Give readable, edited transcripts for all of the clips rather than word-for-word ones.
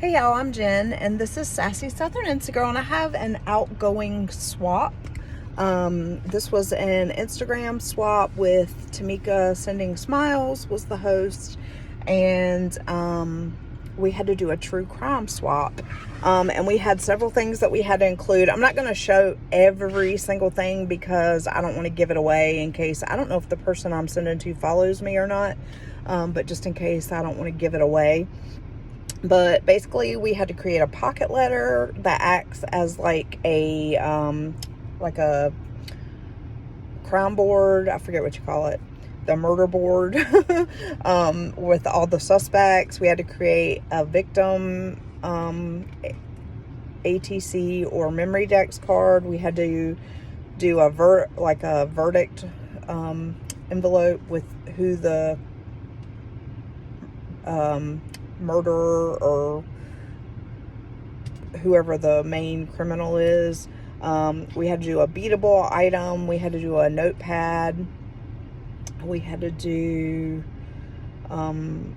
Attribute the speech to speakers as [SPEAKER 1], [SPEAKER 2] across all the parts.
[SPEAKER 1] Hey y'all, I'm Jen, and this is Sassy Southern Instagirl, and I have an outgoing swap. This was an Instagram swap with Tamika Sending Smiles was the host, and we had to do a true crime swap. And we had several things that we had to include. I'm not going to show every single thing because I don't want to give it away in case, I don't know if the person I'm sending to follows me or not, but just in case, I don't want to give it away. But basically, we had to create a pocket letter that acts as like a crime board. I forget what you call it, the murder board, with all the suspects. We had to create a victim ATC or memory dex card. We had to do a verdict envelope with who the murderer or whoever the main criminal is. We had to do a beatable item. We had to do a notepad. We had to do some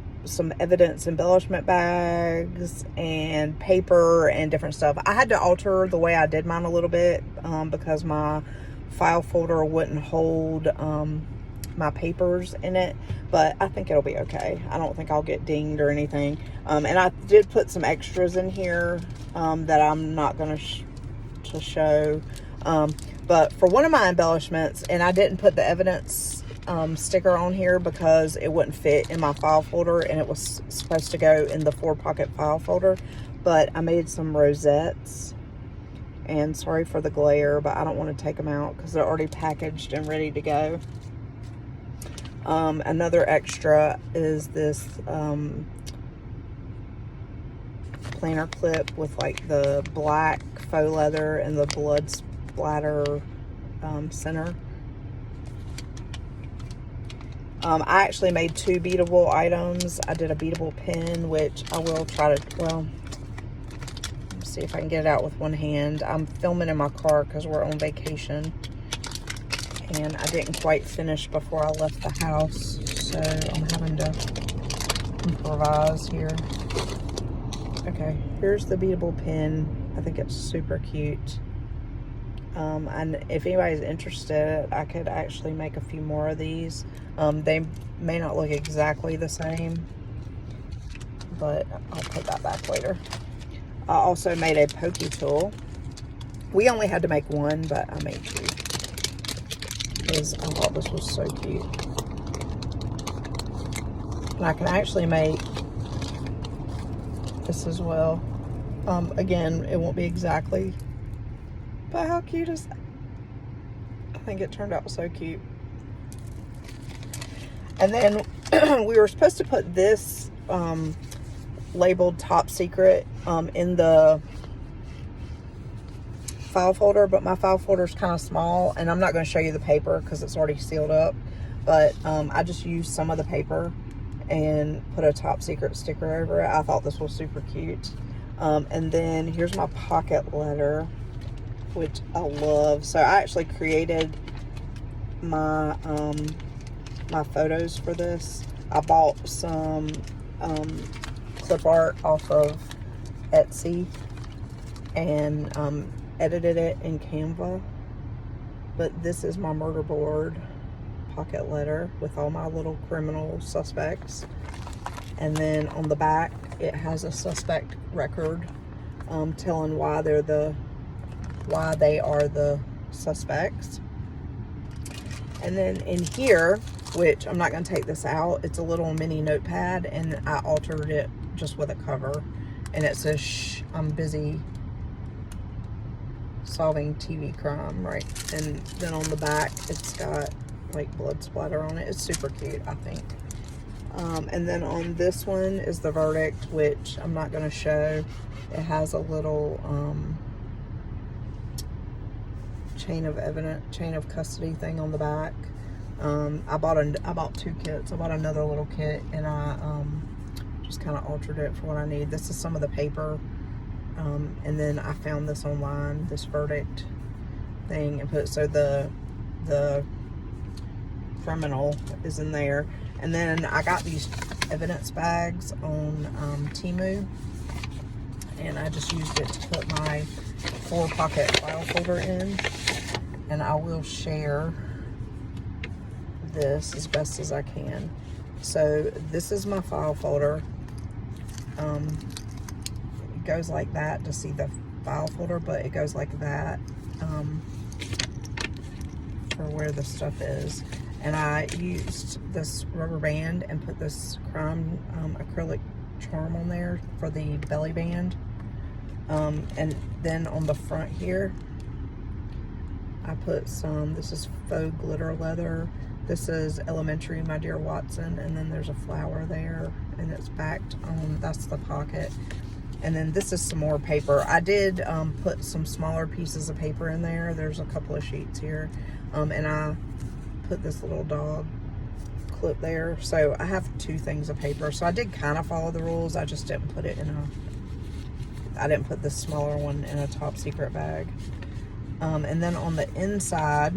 [SPEAKER 1] evidence embellishment bags and paper and different stuff. I had to alter the way I did mine a little bit because my file folder wouldn't hold my papers in it, but I think it'll be okay. I don't think I'll get dinged or anything. And I did put some extras in here that I'm not going to show. But for one of my embellishments, and I didn't put the evidence sticker on here because it wouldn't fit in my file folder, and it was supposed to go in the 4-pocket file folder. But I made some rosettes, and sorry for the glare, but I don't want to take them out because they're already packaged and ready to go. Another extra is this planner clip with like the black faux leather and the blood splatter center. I actually made 2 beatable items. I did a beatable pen, which I will try to, well, let's see if I can get it out with one hand. I'm filming in my car because we're on vacation, and I didn't quite finish before I left the house, so I'm having to improvise here. Okay, here's the beatable pen. I think it's super cute. And if anybody's interested, I could actually make a few more of these. They may not look exactly the same, but I'll put that back later. I also made a pokey tool. We only had to make one, but I made 2. Because I thought this was so cute. And I can actually make this as well. Again, it won't be exactly, but how cute is that? I think it turned out so cute. And then we were supposed to put this labeled top secret in the file folder, but my file folder is kind of small, and I'm not going to show you the paper because it's already sealed up, but I just used some of the paper and put a top secret sticker over it. I thought this was super cute. And then here's my pocket letter, which I love. So I actually created my my photos for this. I bought some clip art off of Etsy and edited it in Canva. But this is my murder board pocket letter with all my little criminal suspects, and then on the back it has a suspect record telling why they are the suspects. And then in here, which I'm not going to take this out, it's a little mini notepad, and I altered it just with a cover, and it says shh, I'm busy solving TV crime, right? And then on the back it's got like blood splatter on it. It's super cute, I think. And then on this one is the verdict, which I'm not going to show. It has a little chain of custody thing on the back. I bought 2 kits. I bought another little kit, and I just kind of altered it for what I need. This is some of the paper, and then I found this online, this verdict thing, and put, so the criminal is in there. And then I got these evidence bags on Temu, and I just used it to put my 4-pocket file folder in. And I will share this as best as I can. So this is my file folder. It goes like that to see the file folder, but it goes like that for where the stuff is. And I used this rubber band and put this crime acrylic charm on there for the belly band. And then on the front here, I put some, this is faux glitter leather. This is Elementary, My Dear Watson. And then there's a flower there, and it's backed on, that's the pocket. And then this is some more paper. I did put some smaller pieces of paper in there. There's a couple of sheets here. And I put this little dog clip there. So I have 2 things of paper. So I did kind of follow the rules. I just didn't put it in I didn't put this smaller one in a top secret bag. And then on the inside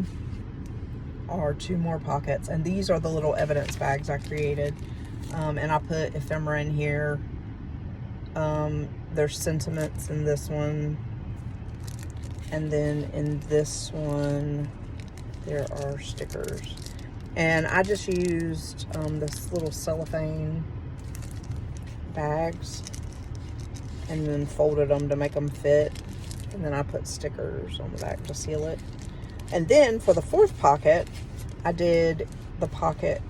[SPEAKER 1] are 2 more pockets. And these are the little evidence bags I created. And I put ephemera in here. There's sentiments in this one. And then in this one, there are stickers. And I just used this little cellophane bags and then folded them to make them fit. And then I put stickers on the back to seal it. And then for the 4th pocket, I did the pocket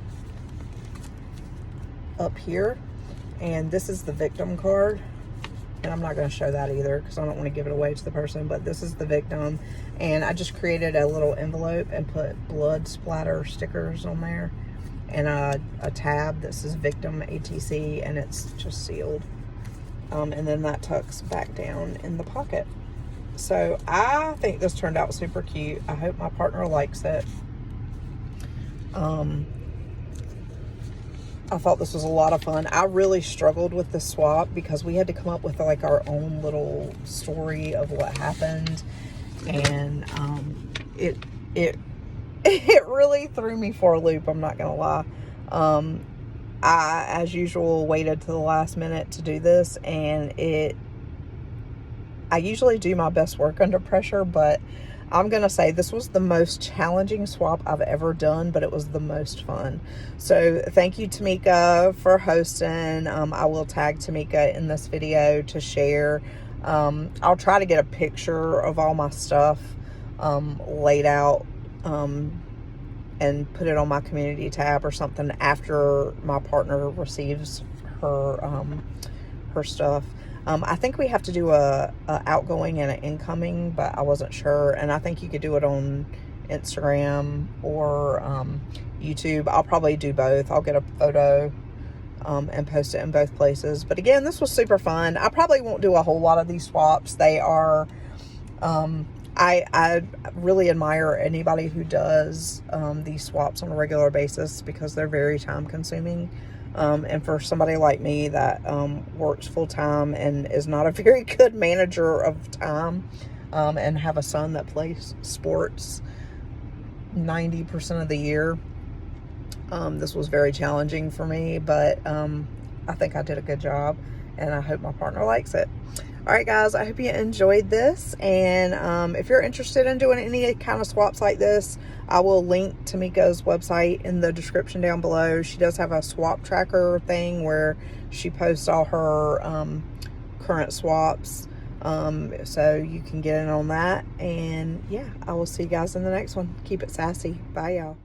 [SPEAKER 1] up here. And this is the victim card. And I'm not going to show that either because I don't want to give it away to the person. But this is the victim. And I just created a little envelope and put blood splatter stickers on there. And a tab that says victim ATC. And it's just sealed. And then that tucks back down in the pocket. So I think this turned out super cute. I hope my partner likes it. I thought this was a lot of fun. I really struggled with the swap because we had to come up with like our own little story of what happened. And it really threw me for a loop, I'm not gonna lie. I, as usual, waited to the last minute to do this, and I usually do my best work under pressure, but I'm gonna say this was the most challenging swap I've ever done, but it was the most fun. So thank you, Tamika, for hosting. I will tag Tamika in this video to share. I'll try to get a picture of all my stuff laid out and put it on my community tab or something after my partner receives her stuff. I think we have to do a outgoing and an incoming, but I wasn't sure. And I think you could do it on Instagram or YouTube. I'll probably do both. I'll get a photo and post it in both places. But again, this was super fun. I probably won't do a whole lot of these swaps. They are, I really admire anybody who does these swaps on a regular basis because they're very time consuming. And for somebody like me that works full-time and is not a very good manager of time and have a son that plays sports 90% of the year, this was very challenging for me, but I think I did a good job, and I hope my partner likes it. All right, guys, I hope you enjoyed this, and if you're interested in doing any kind of swaps like this, I will link Tamika's website in the description down below. She does have a swap tracker thing where she posts all her current swaps, so you can get in on that. And yeah, I will see you guys in the next one. Keep it sassy. Bye, y'all.